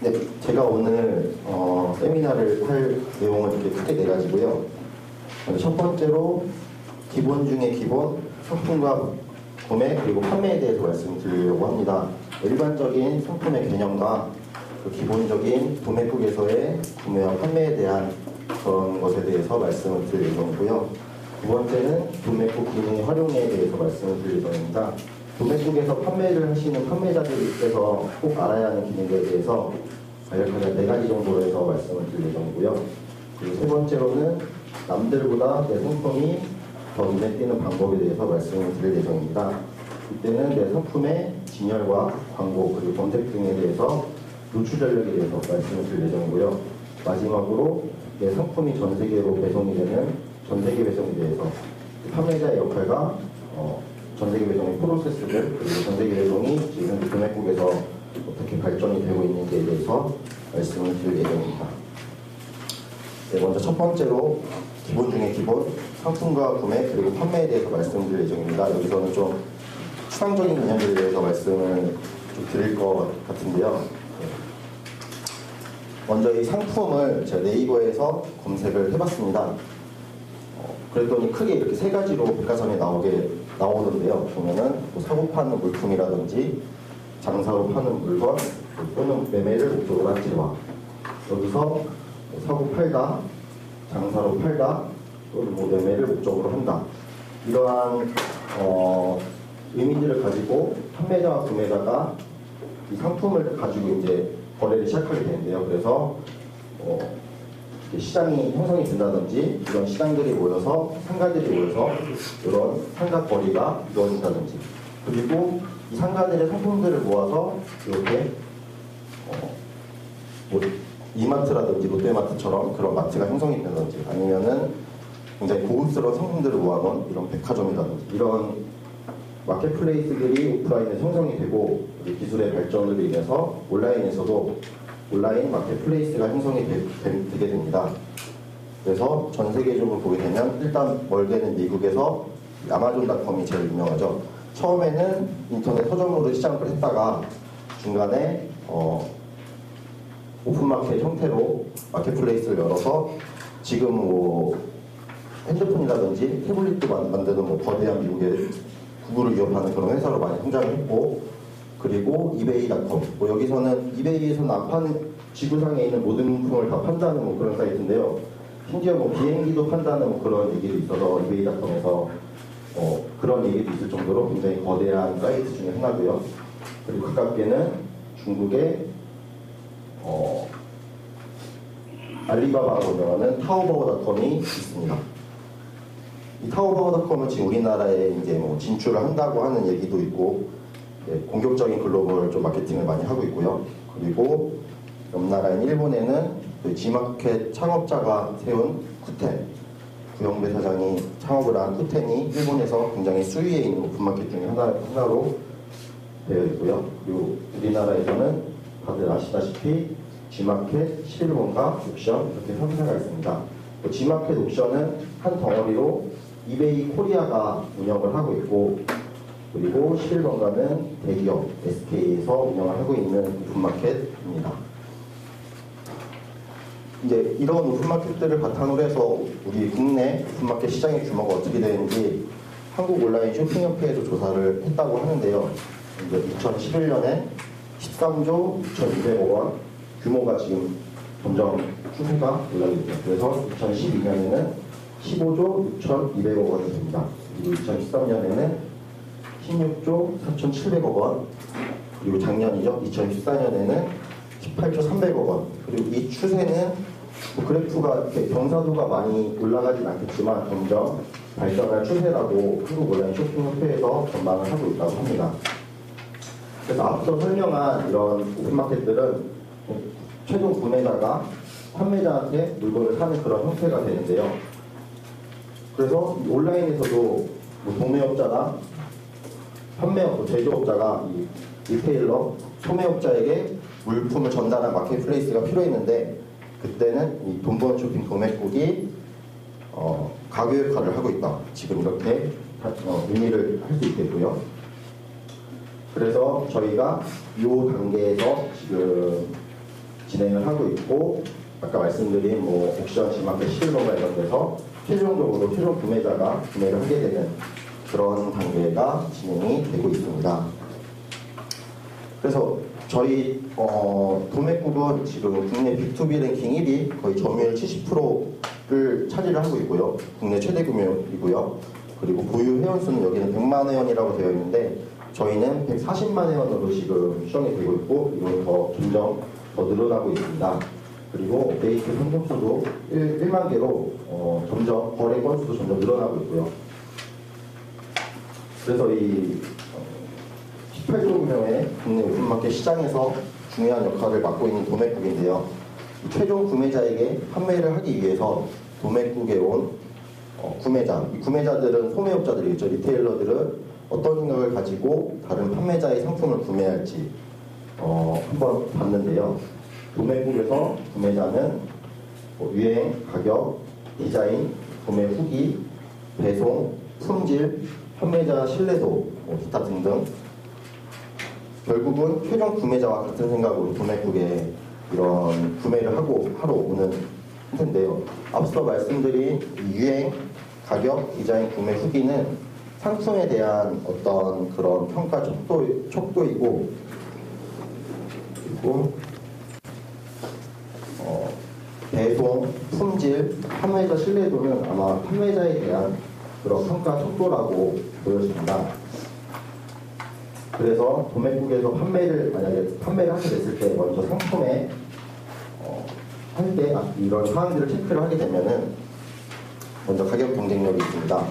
네, 제가 오늘 세미나를 할 내용은 이렇게 크게 네 가지고요. 첫 번째로 기본 중에 기본, 상품과 구매 그리고 판매에 대해서 말씀드리려고 합니다. 일반적인 상품의 개념과 그 기본적인 도매국에서의 구매와 판매에 대한 그런 것에 대해서 말씀을 드릴 예정이고요. 두 번째는 도매국 기능의 활용에 대해서 말씀을 드릴 예정입니다. 도매국에서 판매를 하시는 판매자들께서 꼭 알아야 하는 기능에 대해서 간략하게 네 가지 정도로 해서 말씀을 드릴 예정이고요. 그리고 세 번째로는 남들보다 내 상품이 더 눈에 띄는 방법에 대해서 말씀을 드릴 예정입니다. 이때는 내 상품의 진열과 광고 그리고 검색 등에 대해서 노출 전략에 대해서 말씀을 드릴 예정이고요. 마지막으로 내 상품이 전 세계로 배송이 되는 전 세계 배송에 대해서 판매자의 역할과 전 세계 배송의 프로세스들 그리고 전 세계 배송이 지금 금액국에서 어떻게 발전이 되고 있는지에 대해서 말씀을 드릴 예정입니다. 네, 먼저 첫 번째로 기본 중에 기본, 상품과 구매 그리고 판매에 대해서 말씀드릴 예정입니다. 여기서는 좀 추상적인 개념에 대해서 말씀을 좀 드릴 것 같은데요. 먼저 이 상품을 제가 네이버에서 검색을 해봤습니다. 그랬더니 크게 이렇게 세 가지로 백과사전에 나오던데요. 보면은 뭐 사고 파는 물품이라든지 장사로 파는 물건 또는 매매를 목적으로 한 질화. 여기서 사고 팔다, 장사로 팔다, 또는 뭐 매매를 목적으로 한다. 이러한 의미들을 가지고 판매자와 구매자가 이 상품을 가지고 이제 거래를 시작하게 되는데요. 그래서 시장이 형성이 된다든지 이런 시장들이 모여서 상가들이 모여서 이런 상가 거래가 이루어진다든지 그리고 이 상가들의 상품들을 모아서 이렇게 뭐 이마트라든지 롯데마트처럼 그런 마트가 형성이 된다든지 아니면은 굉장히 고급스러운 상품들을 모아놓은 이런 백화점이라든지 이런 마켓플레이스들이 오프라인에 형성이 되고 기술의 발전으로 인해서 온라인에서도 온라인 마켓플레이스가 형성이 되게 됩니다. 그래서 전 세계적으로 보게 되면 일단 멀게는 미국에서 아마존닷컴이 제일 유명하죠. 처음에는 인터넷 서점으로 시작을 했다가 중간에 오픈마켓 형태로 마켓플레이스를 열어서 지금 뭐 핸드폰이라든지 태블릿도 만드는 뭐 거대한 미국의 구글을 위협하는 그런 회사로 많이 성장을 했고 그리고 이베이닷컴 여기서는 이베이에서는 안 파는 지구상에 있는 모든 물품을 다 판다는 뭐 그런 사이트인데요. 심지어 뭐 비행기도 판다는 뭐 그런 얘기도 있어서 이베이닷컴에서 그런 얘기도 있을 정도로 굉장히 거대한 사이트 중에 하나고요. 그리고 가깝게는 중국의 알리바바라고 유명하는 타오바오닷컴이 있습니다. 이 타오바오닷컴은 지금 우리나라에 이제 뭐 진출을 한다고 하는 얘기도 있고 공격적인 글로벌 좀 마케팅을 많이 하고 있고요. 그리고 옆 나라인 일본에는 그 G마켓 창업자가 세운 쿠텐 구영배 사장이 창업을 한 쿠텐이 일본에서 굉장히 수위에 있는 오픈마켓 중에 하나로 되어 있고요. 그리고 우리나라에서는 다들 아시다시피 G마켓, 11번가, 옥션 이렇게 3사가 있습니다. G마켓 옥션은 한 덩어리로 이베이 코리아가 운영을 하고 있고 그리고 11번가는 대기업 SK에서 운영을 하고 있는 오픈마켓입니다. 이제 이런 오픈마켓들을 바탕으로 해서 우리 국내 오픈마켓 시장의 규모가 어떻게 되는지 한국 온라인 쇼핑협회에서 조사를 했다고 하는데요. 이제 2011년에 13조 2,200억 원 규모가 지금 점점 추세가 올라가고 있습니다. 그래서 2012년에는 15조 6,200억 원이 됩니다. 그리고 2013년에는 16조 4,700억 원 그리고 작년이죠. 2014년에는 18조 300억 원 그리고 이 추세는 뭐 그래프가 이렇게 경사도가 많이 올라가진 않겠지만 점점 발전할 추세라고 한국 온라인 쇼핑협회에서 전망을 하고 있다고 합니다. 그래서 앞서 설명한 이런 오픈마켓들은 최종 구매자가 판매자한테 물건을 사는 그런 형태가 되는데요. 그래서 온라인에서도 뭐 도매업자나 판매업, 제조업자가 이 리테일러, 소매업자에게 물품을 전달한 마켓플레이스가 필요했는데 그때는 이 돈 버는 쇼핑 도매국이 가교 역할을 하고 있다. 지금 이렇게 의미를 할 수 있겠고요. 그래서 저희가 이 단계에서 지금 진행을 하고 있고, 아까 말씀드린 뭐 옥션, 지마켓, 실버가 이런 데서 최종적으로 최종 구매자가 구매를 하게 되는 그런 단계가 진행이 되고 있습니다. 그래서 저희 도매국은 지금 국내 B2B 랭킹 1위, 거의 점유율 70%를 차지를 하고 있고요. 국내 최대 규모이고요. 그리고 보유 회원수는 여기는 100만 회원이라고 되어 있는데, 저희는 140만 회원으로 지금 추정이 되고 있고, 이건 더 점점 더 늘어나고 있습니다. 그리고 메이트 상품수도 1만 개로 점점 거래 건수도 점점 늘어나고 있고요. 그래서 이 18조 규모의 국내 오픈마켓 시장에서 중요한 역할을 맡고 있는 도매국인데요. 최종 구매자에게 판매를 하기 위해서 도매국에 온 구매자, 이 구매자들은 소매업자들이겠죠. 리테일러들은 어떤 생각을 가지고 다른 판매자의 상품을 구매할지 한번 봤는데요. 도매국에서 구매자는 유행, 가격, 디자인, 구매 후기, 배송, 품질, 판매자 신뢰도, 기타 등등, 결국은 최종 구매자와 같은 생각으로 도매국에 이런 구매를 하러 오는 텐데요. 앞서 말씀드린 유행, 가격, 디자인, 구매 후기는 상품에 대한 어떤 그런 평가 촉도이고, 그리고 배송, 품질, 판매자 신뢰도는 아마 판매자에 대한 그런 평가 촉도라고 보여집니다. 그래서 도매국에서 만약에 판매를 하게 됐을 때 먼저 상품에 할 때 이런 사항들을 체크를 하게 되면은 먼저 가격 경쟁력이 있습니다.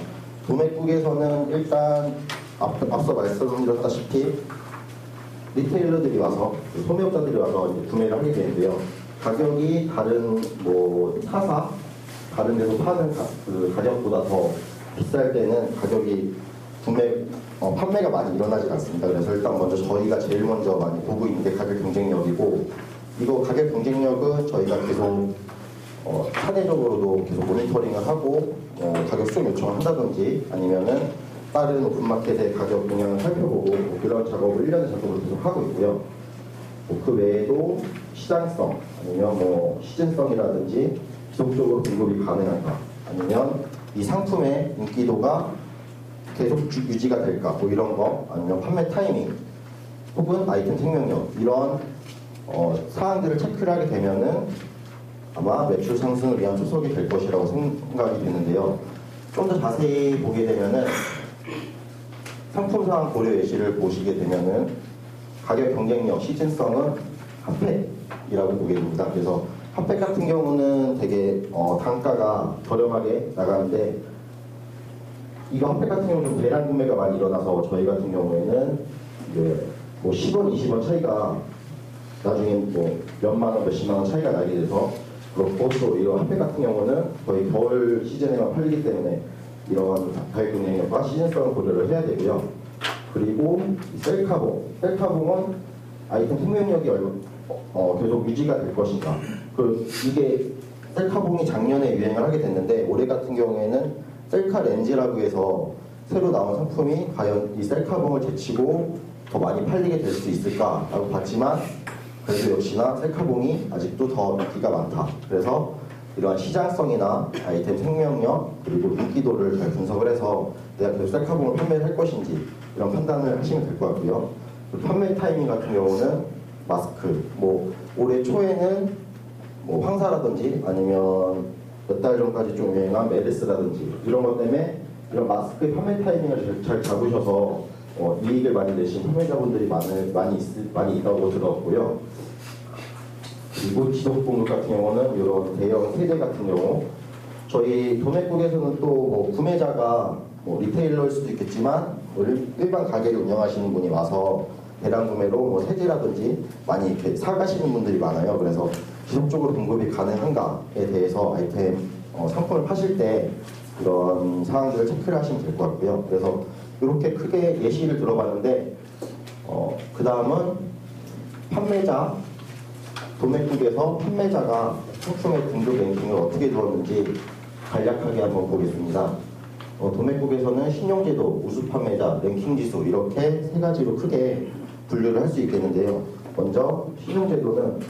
도매국에서는 일단 앞서 말씀드렸다시피 리테일러들이 와서, 소매업자들이 와서 이제 구매를 하게 되는데요. 가격이 다른 다른 데서 파는 그 가격보다 더 비쌀 때는 가격이 판매가 많이 일어나지 않습니다. 그래서 일단 먼저 저희가 제일 먼저 많이 보고 있는 게 가격 경쟁력이고, 이거 가격 경쟁력은 저희가 계속 사내적으로도 계속 모니터링을 하고 가격 수정 요청을 한다든지, 아니면은 다른 오픈마켓의 가격 동향을 살펴보고 그런 작업을 1년의 작업을 계속 하고 있고요. 그 외에도 시장성, 아니면 시즌성이라든지 지속적으로 공급이 가능한가, 아니면 이 상품의 인기도가 계속 유지가 될까, 이런 거, 아니면 판매 타이밍, 혹은 아이템 생명력, 이런 사항들을 체크를 하게 되면은 아마 매출 상승을 위한 초석이 될 것이라고 생각이 되는데요. 좀 더 자세히 보게 되면은 상품 상황 고려 예시를 보시게 되면은 가격 경쟁력, 시즌성은 핫팩이라고 보게 됩니다. 그래서 핫팩 같은 경우는 되게 단가가 저렴하게 나가는데, 이거 핫팩 같은 경우는 대량 구매가 많이 일어나서 저희 같은 경우에는 이제 10원, 20원 차이가 나중에 몇만 원, 몇십만 원 차이가 나게 돼서, 그렇고 또 이런 핫팩 같은 경우는 거의 겨울 시즌에만 팔리기 때문에 이런 가격 경쟁력과 시즌성을 고려를 해야 되고요. 그리고 셀카봉은 아이템 생명력이 계속 유지가 될 것인가. 이게 셀카봉이 작년에 유행을 하게 됐는데, 올해 같은 경우에는 셀카 렌즈라고 해서 새로 나온 상품이 과연 이 셀카봉을 제치고 더 많이 팔리게 될 수 있을까라고 봤지만, 그래도 역시나 셀카봉이 아직도 더 인기가 많다. 그래서 이러한 시장성이나 아이템 생명력, 그리고 인기도를 잘 분석을 해서 내가 계속 셀카봉을 판매를 할 것인지 이런 판단을 하시면 될 것 같고요. 판매 타이밍 같은 경우는 마스크, 올해 초에는 황사라든지 아니면 몇 달 전까지 좀 유행한 메르스라든지 이런 것 때문에 이런 마스크의 판매 타이밍을 잘 잡으셔서 이익을 많이 내신 판매자분들이 많이 있다고 들었고요. 그리고 지속 공급 같은 경우는 이런 대형 세대 같은 경우, 저희 도매국에서는 또 구매자가 리테일러일 수도 있겠지만 일반 가게를 운영하시는 분이 와서 대량 구매로 세제라든지 많이 이렇게 사가시는 분들이 많아요. 그래서 지속적으로 공급이 가능한가에 대해서 아이템 상품을 파실 때 이런 사항들을 체크를 하시면 될 것 같고요. 그래서 이렇게 크게 예시를 들어봤는데, 그 다음은 도매국에서 판매자가 상품의 등급 랭킹을 어떻게 두었는지 간략하게 한번 보겠습니다. 도매국에서는 신용제도, 우수 판매자, 랭킹 지수 이렇게 세 가지로 크게 분류를 할 수 있겠는데요. 먼저 신용제도는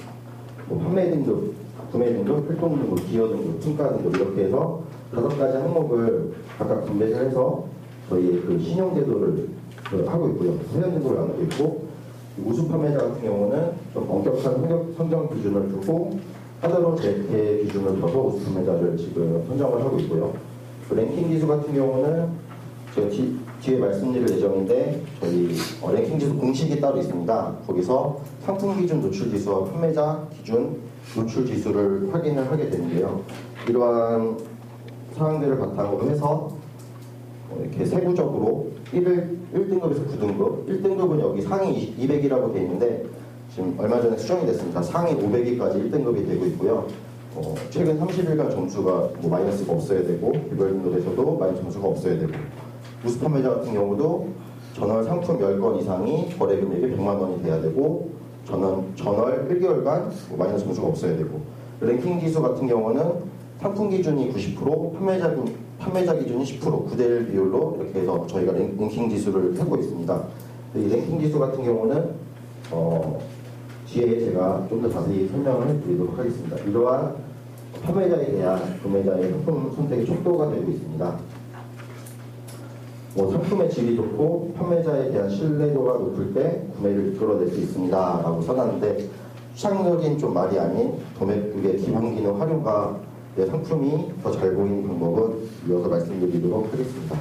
뭐 판매 등급, 구매 등급, 활동 등급, 기여 등급, 평가 등급 이렇게 해서 5가지 항목을 각각 분배를 해서 저희 그 신용 제도를 하고 있고요. 회원 제도를 나누고 있고, 우수 판매자 같은 경우는 좀 엄격한 선정 기준을 두고 하드로 재태 기준을 둬서 우수 판매자를 지금 선정을 하고 있고요. 그 랭킹 지수 같은 경우는 제가 뒤에 말씀드릴 예정인데 저희 랭킹 지수 공식이 따로 있습니다. 거기서 상품 기준 노출 지수와 판매자 기준 노출 지수를 확인을 하게 되는데요. 이러한 사항들을 바탕으로 해서 이렇게 세부적으로 1등급에서 9등급, 1등급은 여기 상위 200이라고 되어 있는데 지금 얼마 전에 수정이 됐습니다. 상위 500위까지 1등급이 되고 있고요. 최근 30일간 점수가 뭐 마이너스가 없어야 되고 개별 등급에서도 마이너스 점수가 없어야 되고, 우수 판매자 같은 경우도 전월 상품 10건 이상이 거래 금액이 100만 원이 돼야 되고 전월 1개월간 뭐 마이너스 점수가 없어야 되고, 랭킹 지수 같은 경우는 상품 기준이 90%, 판매자 기준이 10%, 9대1 비율로 이렇게 해서 저희가 랭킹 지수를 하고 있습니다. 이 랭킹 지수 같은 경우는 뒤에 제가 좀 더 자세히 설명을 해드리도록 하겠습니다. 이러한 판매자에 대한 구매자의 상품 선택의 촉도가 되고 있습니다. 상품의 질이 좋고 판매자에 대한 신뢰도가 높을 때 구매를 이끌어낼 수 있습니다 라고 써놨는데, 추상적인 좀 말이 아닌 도매국의 기본 기능 활용과 내 상품이 더 잘 보이는 방법은 이어서 말씀드리도록 하겠습니다.